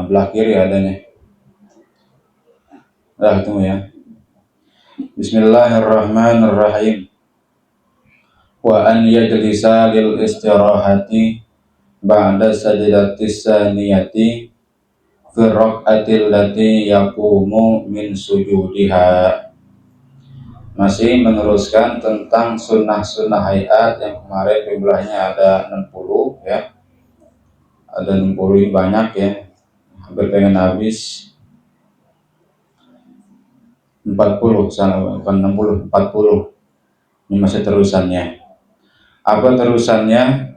belah kiri adanya. Ketemu ya. Bismillahirrahmanirrahim. Wa an yajlisa lil istirahati ba'da sajdatis saniyati fi raq'atil lati yaqumu min sujudiha. Masih meneruskan tentang sunnah-sunnah hayat yang kemarin jumlahnya ada 60 ya. Ada 60 banyak ya. Hampir pengen habis 40, bukan 60, 40. Ini masih terusannya. Apa terusannya?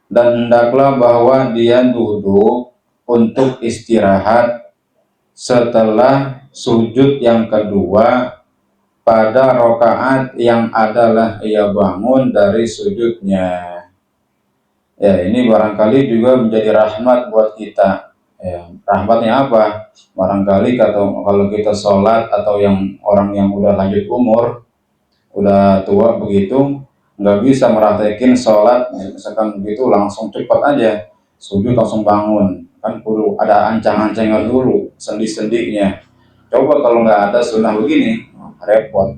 Dan hendaklah bahwa dia duduk untuk istirahat setelah sujud yang kedua pada rakaat yang adalah ia bangun dari sujudnya. Ya, ini barangkali juga menjadi rahmat buat kita. Ya, rahmatnya apa? Barangkali kalau kita sholat atau yang orang yang udah lanjut umur, udah tua begitu, nggak bisa merhatiin sholat, misalkan begitu langsung cepat aja, sujud langsung bangun, kan perlu ada ancang-ancangnya dulu, sendi-sendinya. Coba kalau nggak ada sunnah begini, repot.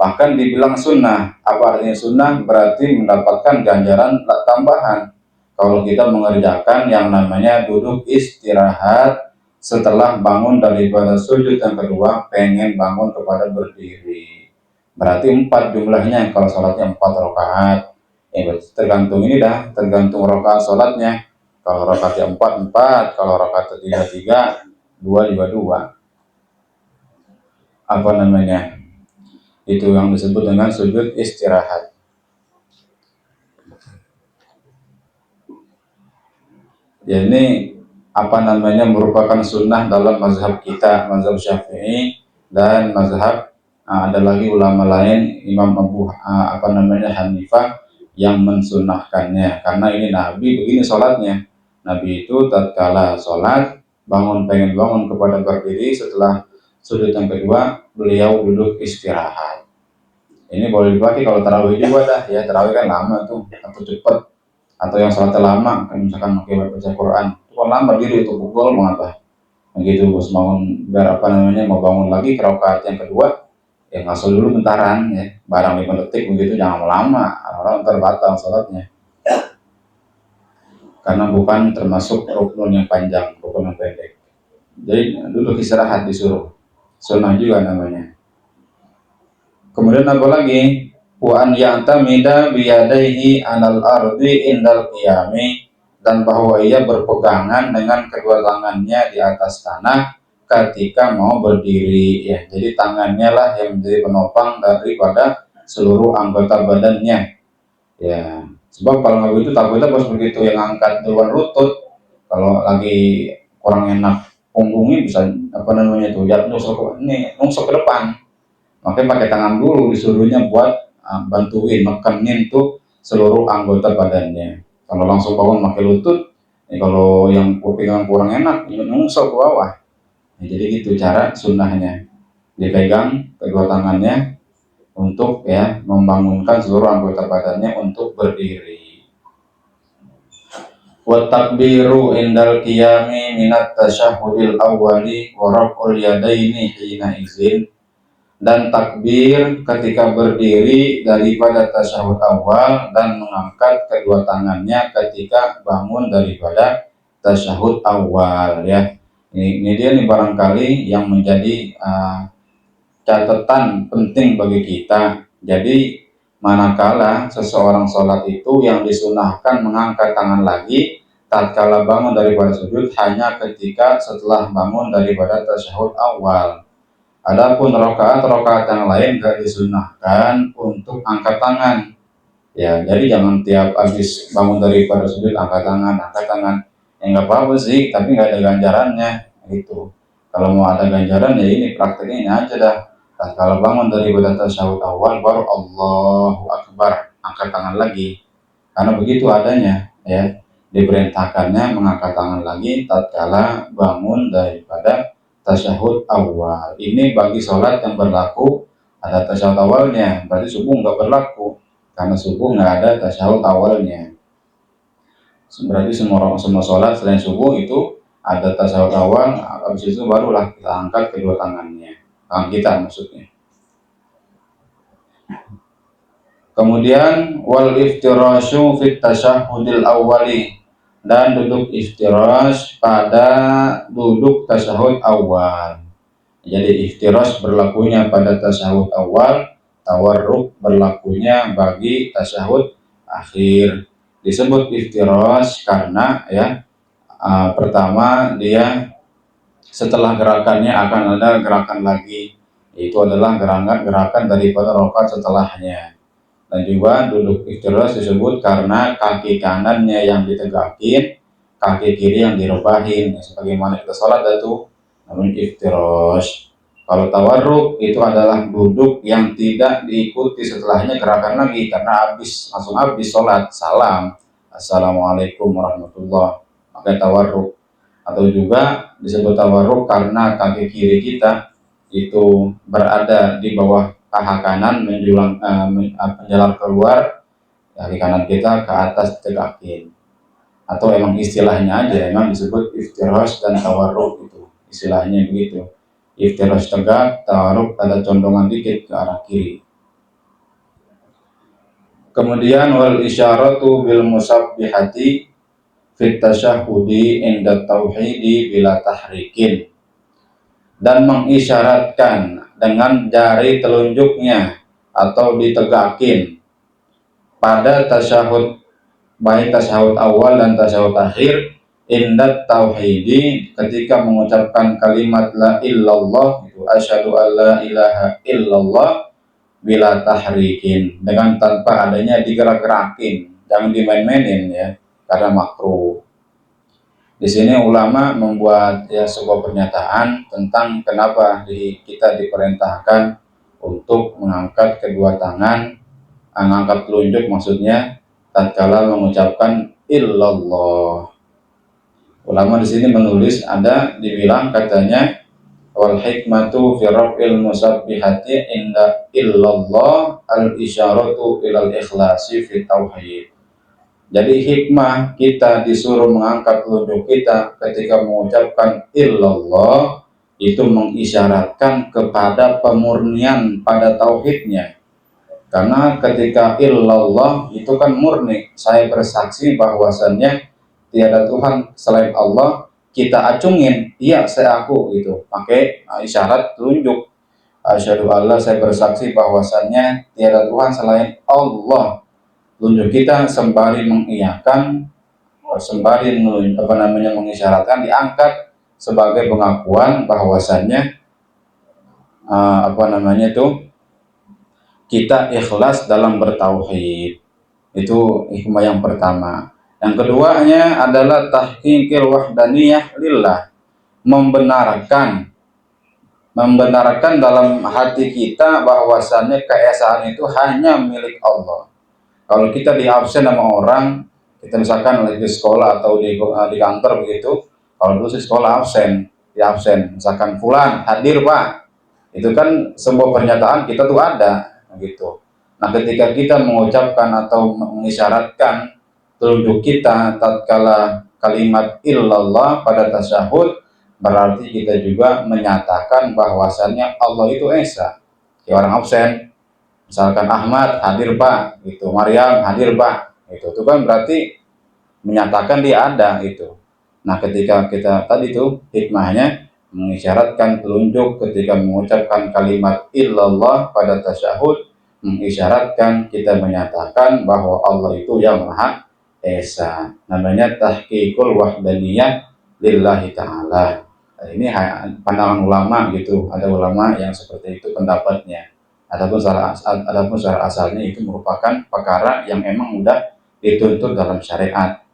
Bahkan dibilang sunnah, apa artinya sunnah? Berarti mendapatkan ganjaran tambahan. Kalau kita mengerjakan yang namanya duduk istirahat setelah bangun daripada sujud yang kedua, pengen bangun kepada berdiri. Berarti 4 jumlahnya kalau sholatnya 4 rakaat. Ya, tergantung ini dah, tergantung rakaat sholatnya. Kalau rakaatnya 4, kalau rakaatnya 3, 2. Apa namanya? Itu yang disebut dengan sujud istirahat. Ya, ini apa namanya merupakan sunnah dalam mazhab kita, mazhab Syafi'i dan mazhab ada lagi ulama lain, Imam Abu Hanifah yang mensunnahkannya. Karena ini Nabi begini sholatnya. Nabi itu tatkala sholat pengen bangun kepada berdiri setelah sujud yang kedua, beliau duduk istirahat. Ini boleh dipakai kalau tarawih juga dah ya, tarawih kan lama tuh atau cepat, atau yang sholatnya lama kan misalkan pakai baca Quran itu kan lama diri itu pukul mau apa begitu, bos bangun biar mau bangun lagi ke rakaat yang kedua ya ngasul dulu bentaran ya, barang 5 detik begitu, jangan lama, orang terbatal sholatnya karena bukan termasuk rukun yang panjang, rukun yang pendek. Jadi duduk istirahat disuruh, sunnah juga namanya. Kemudian apa lagi? Wa an ya'tamida biyadaihi 'alal ardi indal qiyami, dan bahwa ia berpegangan dengan kedua tangannya di atas tanah ketika mau berdiri ya. Jadi tangannya lah yang menjadi penopang daripada seluruh anggota badannya. Ya, sebab kalau nggak begitu takutnya pas begitu yang angkat duluan lutut, kalau lagi kurang enak punggungnya bisa nungsuk ke depan. Makanya pakai tangan dulu disuruhnya buat bantuin nekenin tuh seluruh anggota badannya. Kalau langsung bangun pakai lutut, kalau yang pegangan kurang enak, nungsuk ke bawah. Jadi gitu cara sunnahnya, dipegang kedua tangannya untuk ya membangunkan seluruh anggota badannya untuk berdiri. Wa takbiru indal qiyami minat tasyahhudil awwali wa raf'ul yadaini hina izin, dan takbir ketika berdiri daripada tasyahud awal dan mengangkat kedua tangannya ketika bangun daripada tasyahud awal ya. Ini dia nih barangkali yang menjadi catatan penting bagi kita. Jadi manakala seseorang sholat itu yang disunahkan mengangkat tangan lagi tatkala bangun daripada sujud hanya ketika setelah bangun daripada tasyahud awal. Adapun rakaat yang lain gak disunahkan untuk angkat tangan. Ya, jadi jangan tiap habis bangun daripada sujud angkat tangan. Ya nggak apa-apa sih, tapi nggak ada ganjarannya gitu. Kalau mau ada ganjaran ya ini prakteknya ini aja dah. Kalau bangun daripada tasyahud awal baru Allahu Akbar, angkat tangan lagi. Karena begitu adanya ya, diperintahkannya mengangkat tangan lagi tatkala bangun daripada tasyahud awal. Ini bagi sholat yang berlaku ada tasyahud awalnya, berarti subuh nggak berlaku karena subuh nggak ada tasyahud awalnya. Berarti semua sholat selain subuh itu ada tasyahud awal, habis itu barulah kita angkat kedua tangannya, tangan kita maksudnya. Kemudian wal iftirasyu fit tasyahudil awwali, dan duduk iftirash pada duduk tasyahud awal. Jadi iftirash berlakunya pada tasyahud awal, tawarruk berlakunya bagi tasyahud akhir. Disebut iftirash karena ya pertama dia setelah gerakannya akan ada gerakan lagi, itu adalah gerakan daripada rakaat setelahnya. Dan juga duduk iftirash disebut karena kaki kanannya yang ditegakin, kaki kiri yang direbahin, sebagaimana kita sholat itu namanya iftirash. Kalau tawarruk itu adalah duduk yang tidak diikuti setelahnya gerakan lagi, karena langsung habis sholat, salam, assalamualaikum warahmatullah, maka tawarruk. Atau juga disebut tawarruk karena kaki kiri kita itu berada di bawah paha kanan menjalar keluar, kaki kanan kita ke atas tegakin. Atau emang istilahnya aja emang disebut iftirash dan tawarruk, itu istilahnya begitu. Iftirash tegak, tawarruk ada condongan dikit ke arah kiri. Kemudian wal isyaratu bil musabbihati fit tasyahudi inda tauhidi bila tahrikin, dan mengisyaratkan dengan jari telunjuknya atau ditegakin pada tasyahud, baik tasyahud awal dan tasyahud akhir, inda tauhidi ketika mengucapkan kalimat la illallah, itu asyhadu alla ilaha illallah, bila tahrikin, dengan tanpa adanya digerak-gerakin, jangan dimain-mainin ya, karena makruh. Di sini ulama membuat ya sebuah pernyataan tentang kenapa kita diperintahkan untuk mengangkat kedua tangan, mengangkat telunjuk maksudnya, tatkala mengucapkan illallah. Ulama di sini menulis, ada dibilang katanya wal hikmatu fi raf'il musabbihati inda illallah al isyaratu ilal ikhlasi fi tauhid. Jadi hikmah kita disuruh mengangkat telunjuk kita ketika mengucapkan illallah itu mengisyaratkan kepada pemurnian pada tauhidnya. Karena ketika illallah itu kan murni, saya bersaksi bahwasannya tiada Tuhan selain Allah, kita acungin, iya saya aku, gitu, pakai isyarat telunjuk. Asyhadu alla, saya bersaksi bahwasannya tiada Tuhan selain Allah. Tunjuk kita sembari mengiyakan, sembari mengisyaratkan, diangkat sebagai pengakuan bahwasannya kita ikhlas dalam bertauhid. Itu hikmah yang pertama. Yang keduanya adalah tahqiqil wahdaniyah lillah, membenarkan dalam hati kita bahwasannya keesaan itu hanya milik Allah. Kalau kita di absen sama orang, kita misalkan lagi di sekolah atau di kantor begitu, kalau dulu di sekolah absen, misalkan fulan hadir pak, itu kan sebuah pernyataan kita tuh ada, gitu. Nah ketika kita mengucapkan atau mengisyaratkan telunjuk kita tatkala kalimat illallah pada tasyahud, berarti kita juga menyatakan bahwasannya Allah itu esa. Kayak orang absen, misalkan Ahmad hadir pak, gitu, Maryam hadir pak, itu kan berarti menyatakan dia ada, itu. Nah ketika kita tadi tuh hikmahnya mengisyaratkan telunjuk ketika mengucapkan kalimat illallah pada tasyahud, mengisyaratkan kita menyatakan bahwa Allah itu yang maha esa, namanya tahqiqul wahdaniyah lillahi ta'ala. Nah, ini pandangan ulama gitu, ada ulama yang seperti itu pendapatnya. Adapun secara asalnya itu merupakan perkara yang emang udah dituntut dalam syariat.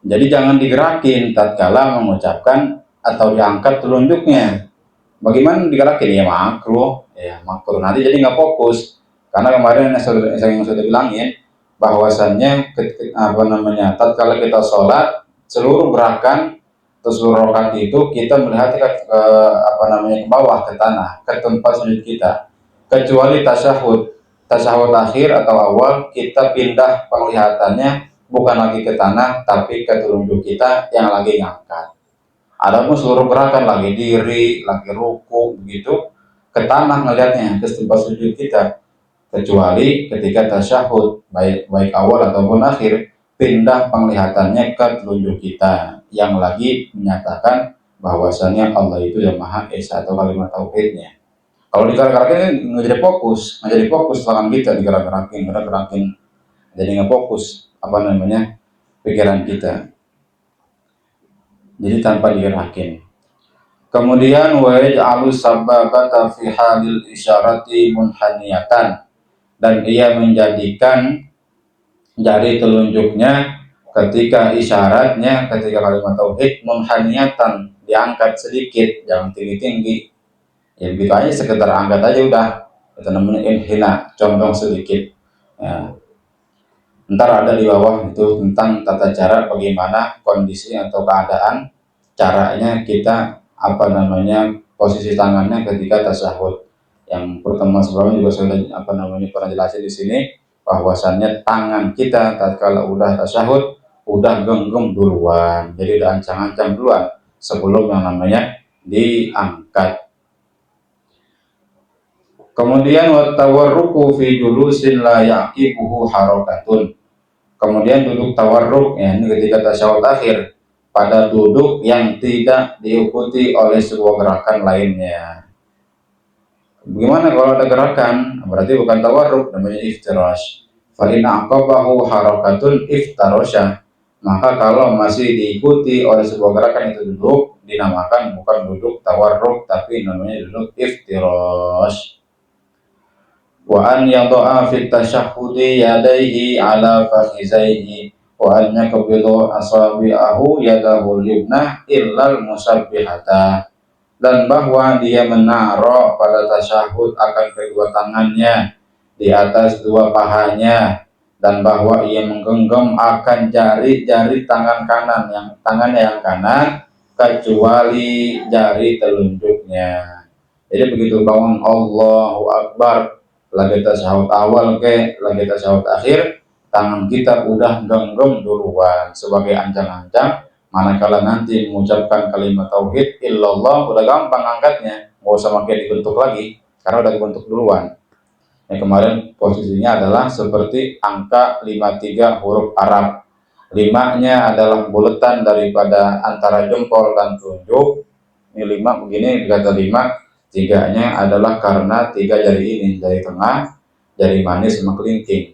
Jadi jangan digerakin tatkala mengucapkan atau diangkat telunjuknya. Bagaimana digerakin? Ya makruh. Nanti jadi nggak fokus. Karena kemarin yang sudah bilangin bahwasannya tatkala kita sholat, seluruh gerakan atau seluruh rakaat itu kita melihat ke bawah, ke tanah, ke tempat sujud kita, kecuali tasyahud akhir atau awal kita pindah penglihatannya bukan lagi ke tanah, tapi ke telunjuk kita yang lagi ngangkat. Adapun seluruh gerakan lagi diri, lagi ruku, begitu, ke tanah ngelihatnya, ke tempat sujud kita. Kecuali ketika tasyahud, baik awal ataupun akhir, pindah penglihatannya ke telunjuk kita yang lagi menyatakan bahwasannya Allah itu yang Maha Esa atau kalimat tauhidnya. Kalau digerak-gerakin nggak jadi fokus tangan kita digerak-gerakin, jadi nggak fokus pikiran kita. Jadi tanpa digerakin. Kemudian wa yaj'alu sababata fi halil isyarati munhaniyatan, dan ia menjadikan jari telunjuknya ketika isyaratnya, ketika kalimat tauhid munhaniyatan, diangkat sedikit, jangan tinggi-tinggi. Ya begitu aja, sekedar angkat aja udah. Itu namanya inhina, condong sedikit. Ya. Ntar ada di bawah itu tentang tata cara bagaimana kondisi atau keadaan caranya kita posisi tangannya ketika tasyahud. Yang pertemuan sebelumnya juga sudah pernah jelasin di sini bahwasannya tangan kita tatkala udah tasyahud udah genggam duluan, jadi udah ancang-ancang duluan sebelum yang namanya diangkat. Kemudian watawarruku fi julusin la yaqibuhu harakatun. Kemudian duduk tawarruk, ya, ini ketika tasyahud akhir, pada duduk yang tidak diikuti oleh sebuah gerakan lainnya. Bagaimana kalau ada gerakan? Berarti bukan tawarruk, namanya iftirash. Fa in aqabahu harakatun iftarasha. Maka kalau masih diikuti oleh sebuah gerakan itu duduk, dinamakan bukan duduk tawarruk, tapi namanya duduk iftirash. Wa an yada'a fit tasyahhudi yadayhi ala fakhizaihi wa an yakbidu asabi'ahu yadahu yumnah illal musabbihata, dan bahwa dia menaruh pada tasyahud akan kedua tangannya di atas dua pahanya, dan bahwa ia menggenggam akan jari-jari tangannya yang kanan kecuali jari telunjuknya. Jadi begitu bangun Allahu Akbar, lagi tasyahud awal lagi tasyahud akhir, tangan kita udah genggam duluan sebagai ancang-ancang. Manakala nanti mengucapkan kalimat tauhid illallah, udah gampang angkatnya, nggak usah pakai dibentuk lagi karena udah dibentuk duluan. Yang kemarin posisinya adalah seperti angka 53 huruf Arab. 5-nya adalah buletan daripada antara jempol dan telunjuk. Ini 5 begini dikata 5. 3-nya adalah karena 3 jari ini, jari tengah, jari manis sama kelingking.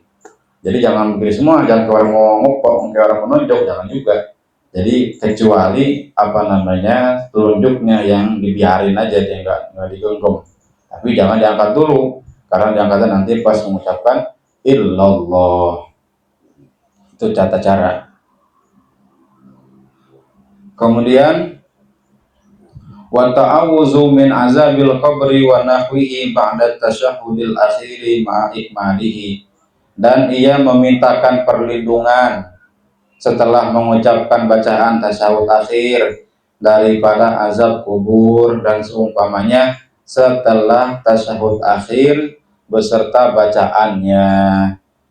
Jadi jangan begini semua, jangan kayak orang mau ngopok, kayak orang menunjuk, jangan juga. Jadi kecuali telunjuknya yang dibiarin aja, dia nggak digenggam. Tapi jangan diangkat dulu, karena diangkatnya nanti pas mengucapkan illallah. Itu tata cara. Kemudian wa ta'awuzu min azabil qabri wa nahwihi ba'da tasyahhudil akhiri ma'a ikmalihi, dan ia memintakan perlindungan setelah mengucapkan bacaan tasyahud akhir daripada azab kubur dan seumpamanya setelah tasyahud akhir beserta bacaannya.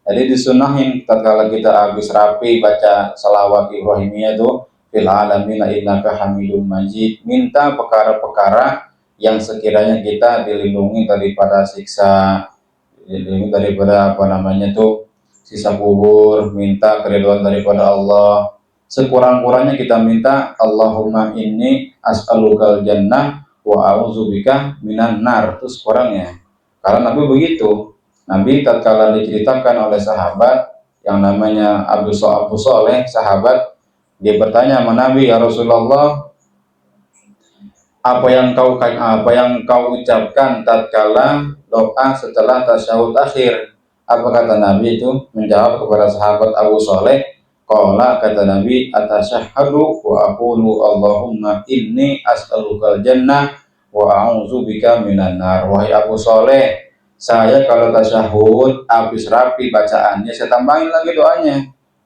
Jadi disunahin tatkala kita habis rapi baca salawat Ibrahimiyah itu fil alamin innaka hamidum majid, minta perkara-perkara yang sekiranya kita dilindungi daripada siksa, dilindungi daripada siksa kubur, minta keridhaan daripada Allah. Sekurang-kurangnya kita minta Allahumma inni as'alukal jannah wa a'udzubika minan nar, itu sekurangnya. Karena Nabi begitu. Nabi tatkala diceritakan oleh sahabat yang namanya Abu Soleh, sahabat, dia bertanya sama Nabi, ya Rasulullah, apa yang kau ucapkan tatkala doa setelah tasyahud akhir? Apa kata Nabi itu? Menjawab kepada sahabat Abu Soleh, qala, kata Nabi, atasyahhadu wa aqulu Allahumma inni as'alukal jannah wa a'udzubika minan nar. Wahai Abu Soleh, saya kalau tasyahud habis rapi bacaannya, saya tambahin lagi doanya.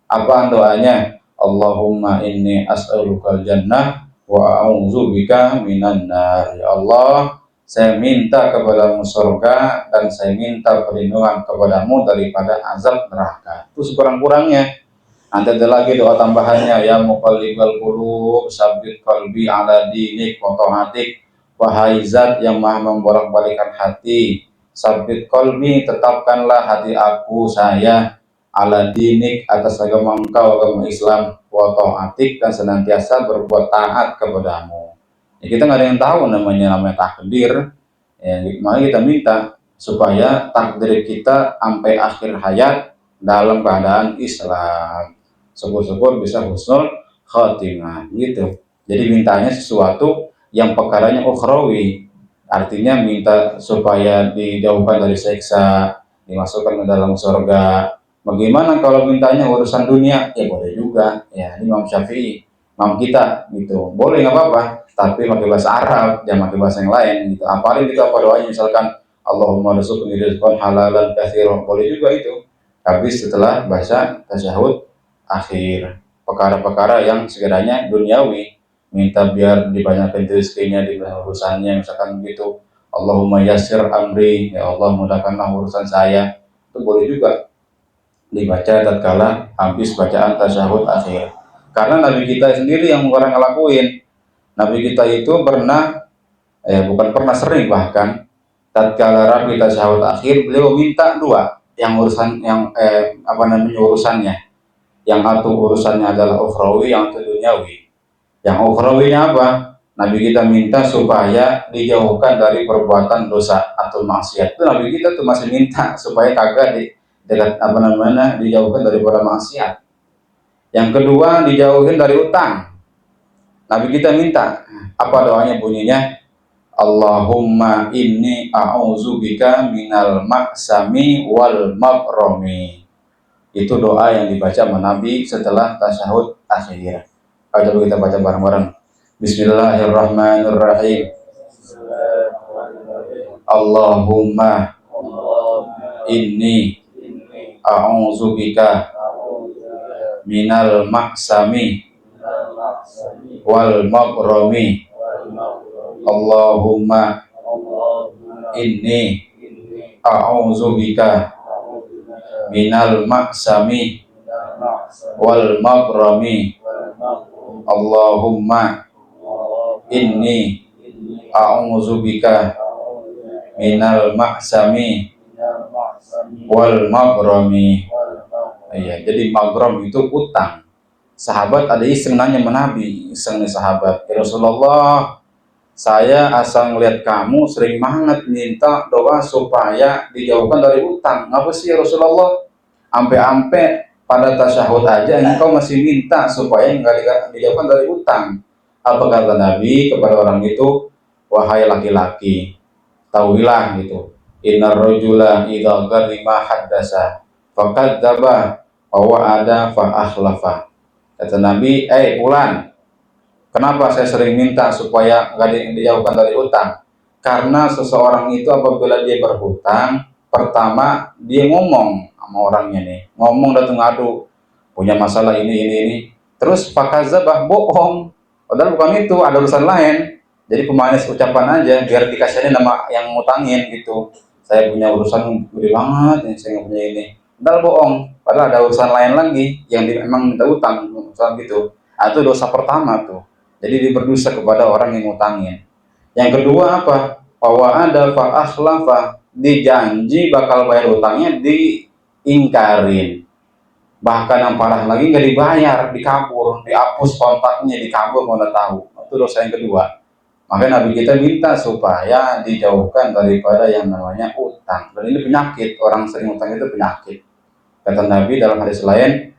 Apa doanya? Allahumma inni as'alukal jannah wa a'udzubika minan nar. Ya Allah, saya minta kepadamu surga dan saya minta perlindungan kepadamu daripada azab neraka. Itu sekurang-kurangnya. Nanti ada lagi doa tambahannya, ya muqallibal qulub sabbit qalbi ala dinik wa ta'atik. Wahai zat yang maha membolak-balikan hati, sabbit qalbi, tetapkanlah hati aku saya ala dinik, atas agama engkau, agama Islam, wa ta'atik, dan senantiasa berbuat taat kepadamu. Ya, kita nggak ada yang tahu namanya takdir. Ya, makanya kita minta supaya takdir kita sampai akhir hayat dalam keadaan Islam. Syukur-syukur bisa husnul khotimah gitu. Jadi mintanya sesuatu yang perkaranya ukhrawi, artinya minta supaya dijauhkan dari siksa, dimasukkan ke dalam surga. Bagaimana kalau mintanya urusan dunia? Ya boleh juga. Ya, ini Imam Syafi'i, Imam kita gitu. Boleh, nggak apa-apa, tapi pakai bahasa Arab, jangan pakai bahasa yang lain gitu. Apalagi kita apa doanya, misalkan Allahumma rizqni rizqan halalan katsiran, boleh juga itu. Habis setelah baca tasyahud akhir, perkara-perkara yang sekiranya duniawi, minta biar dibanyakin rezekinya di urusannya, misalkan begitu. Allahumma yassir amri, ya Allah mudahkanlah urusan saya, itu boleh juga dibaca tatkala habis bacaan tasyahud akhir. Karena Nabi kita sendiri yang orang ngelakuin. Nabi kita itu pernah, bukan pernah, sering bahkan, tatkala rapi tasyahud akhir, beliau minta dua, yang urusan yang urusannya. Yang satu urusannya adalah ukhrawi, yang satu duniawi. Yang ukhrawinya apa? Nabi kita minta supaya dijauhkan dari perbuatan dosa atau maksiat. Itu Nabi kita tuh masih minta supaya kagak dijauhkan dari maksiat. Yang kedua, dijauhin dari utang. Nabi kita minta, apa doanya bunyinya? Allahumma inni a'udzubika minal maksami wal makrami. Itu doa yang dibaca sama Nabi setelah tasyahud akhir. Coba kita baca bareng-bareng. Bismillahirrahmanirrahim. Allahumma inni a'udzubika minal maksami wal makrami. Allahumma inni a'udzubika minal maksami wal makrami. Allahumma inni a'udzubika minal maksami wal makrami. Iya, jadi magrom itu utang. Sahabat ada iseng nanya sama Nabi, iseng nih sahabat, ya Rasulullah, saya asal ngeliat kamu sering banget minta doa supaya dijauhkan dari utang. Ngapa sih ya Rasulullah? Ampe-ampe pada tasyahud aja engkau masih minta supaya nggak dijauhkan dari utang. Apa kata Nabi kepada orang itu? Wahai laki-laki, tahuilah gitu. Innar rajula idza gharima haddasa fakadzdzaba wa ada fa akhlafa. Kata Nabi, Fulan, kenapa saya sering minta supaya nggak dijauhkan dari utang? Karena seseorang itu apabila dia berhutang, pertama dia ngomong sama orangnya nih, ngomong datang ngadu, punya masalah ini. Terus fakazabah, bohong. Padahal bukan itu, ada urusan lain. Jadi pemanis ucapan aja, biar dikasihnya nama yang ngutangin gitu. Saya punya urusan gede banget, saya nggak punya ini. Padahal bohong. Padahal ada urusan lain lagi yang memang minta utang, urusan gitu. Nah, itu dosa pertama tuh. Jadi dia berdosa kepada orang yang ngutangin. Yang kedua apa? Bahwa ada fa akhlafa, dijanji bakal bayar utangnya, diingkarin. Bahkan yang parah lagi nggak dibayar, dikabur, dihapus kontaknya, dikabur, mau tahu. Itu dosa yang kedua. Makanya Nabi kita minta supaya dijauhkan daripada yang namanya utang. Dan ini penyakit, orang sering utang itu penyakit. Kata Nabi dalam hadis lain,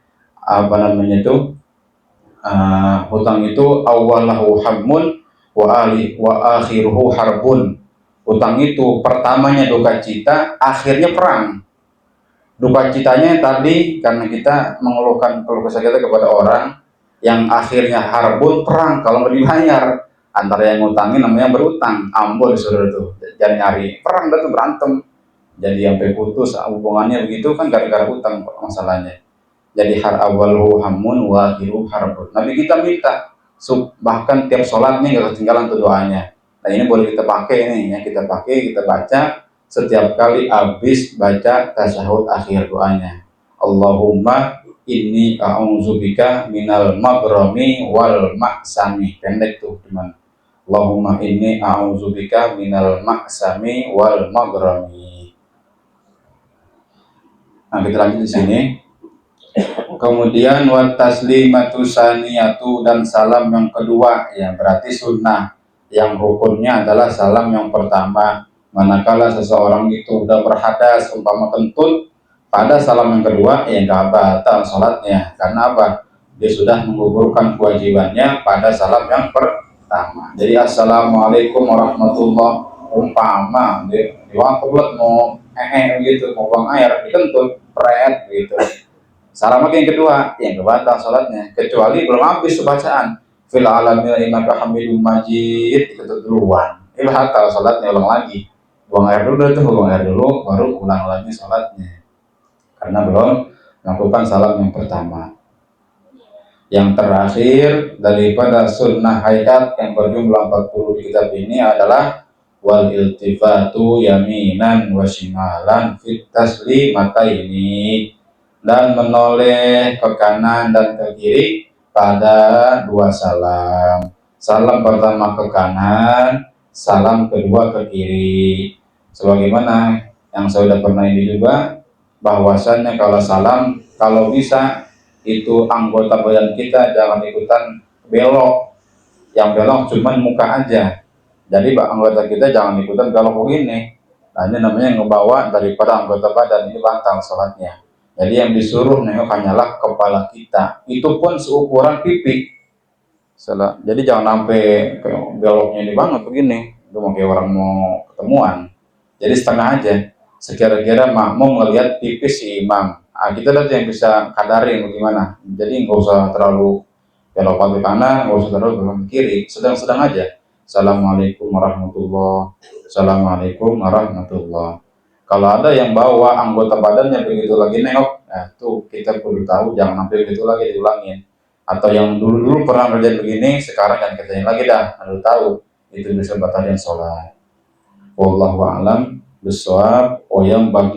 hutang itu awalahu hammun wa akhiruhu harbun. Hutang itu pertamanya duka cita, akhirnya perang. Duka citanya tadi karena kita mengeluhkan keluh kesah kita kepada orang, yang akhirnya harbun, perang kalau nggak dibayar. Antara yang ngutangin namanya berutang, ambon saudara itu, jangan nyari perang, itu berantem. Jadi sampai putus hubungannya begitu kan gara-gara utang masalahnya. Jadi har awalu hamun wa akhiru harbun. Nabi kita minta bahkan tiap sholatnya nggak ketinggalan tuh doanya. Nah ini boleh kita pakai nih, yang kita pakai, kita baca setiap kali habis baca tasyahud akhir doanya. Allahumma inni a'udzubika minal maghromi wal maksami. Pendek tuh cuman. Allahumma inni a'udzubika minal maksami wal maghromi. Nah, kita lanjut di sini. Kemudian wa taslimatu saniyatu, dan salam yang kedua, ya berarti sunnah. Yang rukunnya adalah salam yang pertama. Manakala seseorang itu udah berhadas umpama kentut, pada salam yang kedua ya nggak batal sholatnya. Karena apa? Dia sudah menggugurkan kewajibannya pada salam yang pertama. Jadi assalamualaikum warahmatullah, umpama di waktu mau gitu, mau buang air dikentut pret gitu, salam lagi yang kedua yang kebatal sholatnya, kecuali belum habis bacaan fil alamin innaka hamidum majid itu duluan, itu batal sholatnya, ulang lagi, buang air dulu tuh, buang air dulu baru ulang lagi sholatnya karena belum melakukan salam yang pertama. Yang terakhir daripada sunnah hayat yang berjumlah 40 di kitab ini adalah wal iltifatu yaminan wa shimalan fit taslimataini, dan menoleh ke kanan dan ke kiri pada dua salam. Salam pertama ke kanan, salam kedua ke kiri. Sebagaimana yang saya sudah pernah ini juga, bahwasannya kalau salam, kalau bisa itu anggota badan kita jangan ikutan belok. Yang belok cuman muka aja. Jadi anggota kita jangan ikutan belok begini. Nah, ini namanya ngebawa daripada anggota badan, ini batal sholatnya. Jadi yang disuruh nengok hanyalah kepala kita. Itu pun seukuran pipi. Jadi jangan sampai beloknya ini banget begini. Itu mau kayak orang mau ketemuan. Jadi setengah aja. Sekira-kira makmum ngelihat pipis si imam. Nah, kita lihat yang bisa kadarin bagaimana. Jadi nggak usah terlalu belok ke kanan, nggak usah terlalu belok ke kiri. Sedang-sedang aja. Assalamualaikum warahmatullah. Assalamualaikum warahmatullah. Kalau ada yang bawa anggota badannya begitu lagi nengok, nah tuh kita perlu tahu jangan sampai begitu lagi diulangin. Atau yang dulu-dulu pernah kerjain begini, sekarang jangan kerjain lagi dah. Harus tahu itu bisa batalin sholat. Wallahu a'lam bishawab. Oh yang bagi